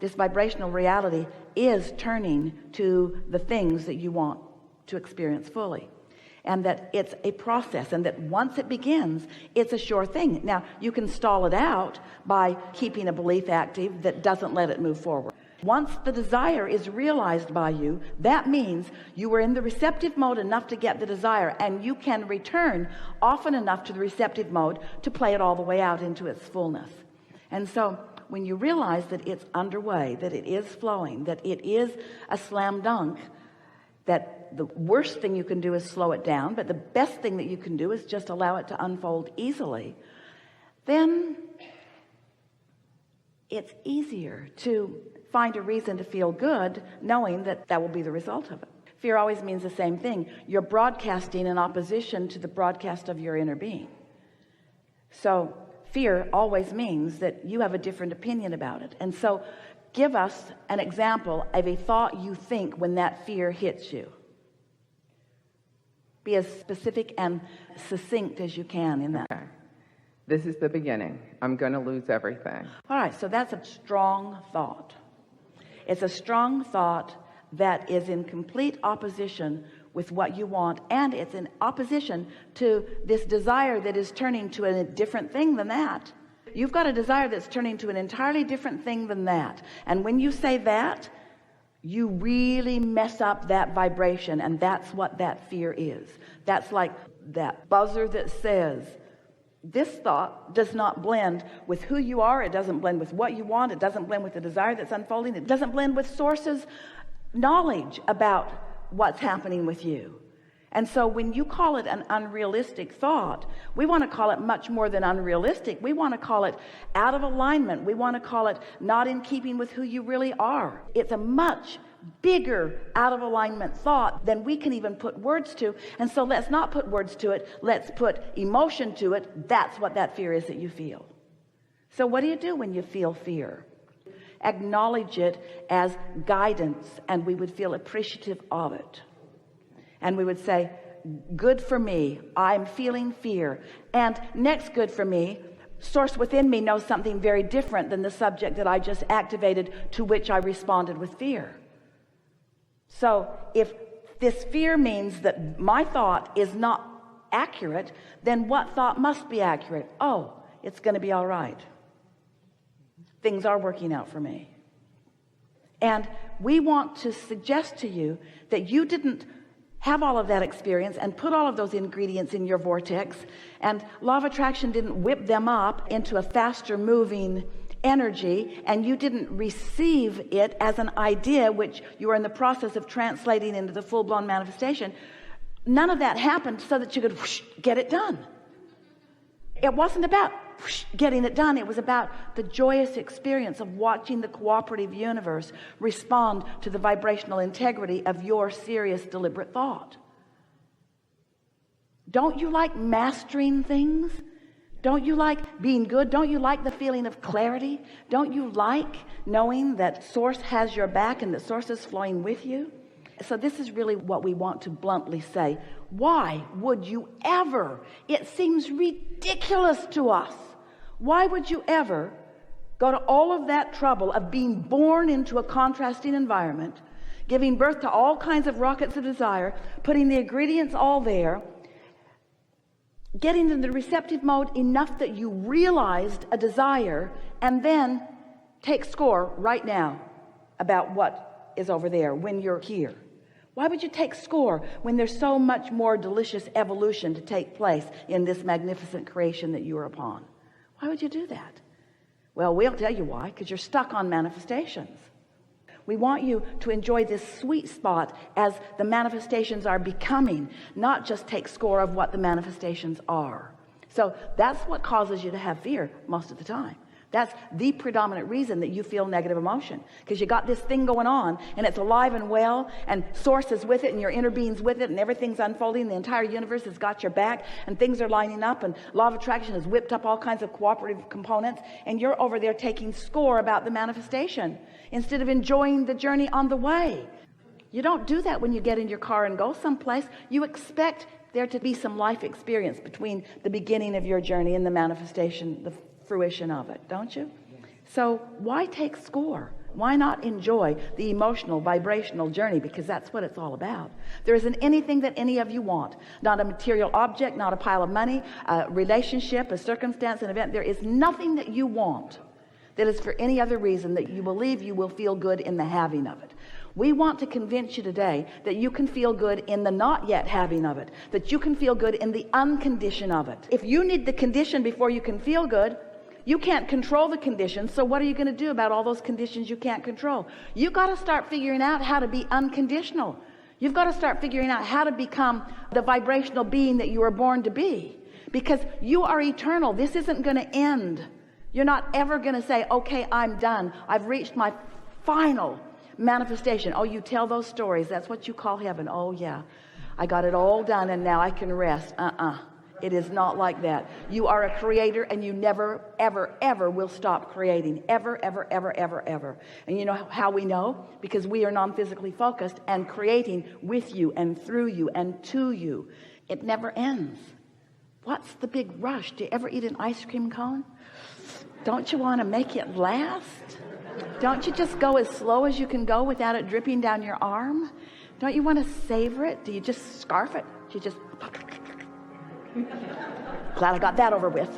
this vibrational reality is turning to the things that you want to experience fully, and that it's a process, and that once it begins, it's a sure thing. Now, you can stall it out by keeping a belief active that doesn't let it move forward. Once the desire is realized by you, that means you were in the receptive mode enough to get the desire, and you can return often enough to the receptive mode to play it all the way out into its fullness. And so when you realize that it's underway, that it is flowing, that it is a slam dunk, that the worst thing you can do is slow it down, but the best thing that you can do is just allow it to unfold easily, then it's easier to find a reason to feel good, knowing that that will be the result of it. Fear always means the same thing. You're broadcasting in opposition to the broadcast of your inner being. So fear always means that you have a different opinion about it. And so give us an example of a thought you think when that fear hits you. Be as specific and succinct as you can in that. Okay. This is the beginning. I'm going to lose everything. All right, so that's a strong thought. It's a strong thought that is in complete opposition with what you want, and it's in opposition to this desire that is turning to a different thing than that. You've got a desire that's turning to an entirely different thing than that, and when you say that, you really mess up that vibration, and that's what that fear is. That's like that buzzer that says, this thought does not blend with who you are. It doesn't blend with what you want. It doesn't blend with the desire that's unfolding. It doesn't blend with sources knowledge about what's happening with you. And so when you call it an unrealistic thought, we want to call it much more than unrealistic. We want to call it out of alignment. We want to call it not in keeping with who you really are. It's a much bigger out of alignment thought than we can even put words to. And so let's not put words to it. Let's put emotion to it. That's what that fear is that you feel. So what do you do when you feel fear? Acknowledge it as guidance, and we would feel appreciative of it. And we would say, good for me, I'm feeling fear. And next, good for me, source within me knows something very different than the subject that I just activated, to which I responded with fear. So if this fear means that my thought is not accurate, then what thought must be accurate? Oh, it's going to be all right. Things are working out for me. And we want to suggest to you that you didn't have all of that experience and put all of those ingredients in your vortex, and law of attraction didn't whip them up into a faster moving energy, and you didn't receive it as an idea which you are in the process of translating into the full-blown manifestation. None of that happened so that you could whoosh, get it done. It wasn't about whoosh, getting it done. It was about the joyous experience of watching the cooperative universe respond to the vibrational integrity of your serious, deliberate thought. Don't you like mastering things? Don't you like being good? Don't you like the feeling of clarity? Don't you like knowing that Source has your back and that Source is flowing with you? So this is really what we want to bluntly say. Why would you ever? It seems ridiculous to us. Why would you ever go to all of that trouble of being born into a contrasting environment, giving birth to all kinds of rockets of desire, putting the ingredients all there, getting into the receptive mode enough that you realized a desire, and then take score right now about what is over there when you're here? Why would you take score when there's so much more delicious evolution to take place in this magnificent creation that you are upon? Why would you do that? Well, we'll tell you why, because you're stuck on manifestations. We want you to enjoy this sweet spot as the manifestations are becoming, not just take score of what the manifestations are. So that's what causes you to have fear most of the time. That's the predominant reason that you feel negative emotion, because you got this thing going on and it's alive and well, and Source is with it, and your inner being's with it, and everything's unfolding. The entire universe has got your back, and things are lining up, and law of attraction has whipped up all kinds of cooperative components, and you're over there taking score about the manifestation instead of enjoying the journey on the way. You don't do that when you get in your car and go someplace. You expect there to be some life experience between the beginning of your journey and the manifestation, the fruition of it, don't you? So why take score? Why not enjoy the emotional, vibrational journey? Because that's what it's all about. There isn't anything that any of you want. Not a material object, not a pile of money, a relationship, a circumstance, an event. There is nothing that you want that is for any other reason that you believe you will feel good in the having of it. We want to convince you today that you can feel good in the not yet having of it, that you can feel good in the uncondition of it. If you need the condition before you can feel good, you can't control the conditions. So what are you going to do about all those conditions you can't control? You got to start figuring out how to be unconditional. You've got to start figuring out how to become the vibrational being that you were born to be, because you are eternal. This isn't going to end. You're not ever going to say, okay, I'm done. I've reached my final manifestation. Oh, you tell those stories. That's what you call heaven. Oh yeah, I got it all done and now I can rest. It is not like that. You are a creator, and you never, ever, ever will stop creating. Ever, ever, ever, ever, ever. And you know how we know? Because we are non-physically focused and creating with you and through you and to you. It never ends. What's the big rush? Do you ever eat an ice cream cone? Don't you want to make it last? Don't you just go as slow as you can go without it dripping down your arm? Don't you want to savor it? Do you just scarf it? Do you just... Glad I got that over with.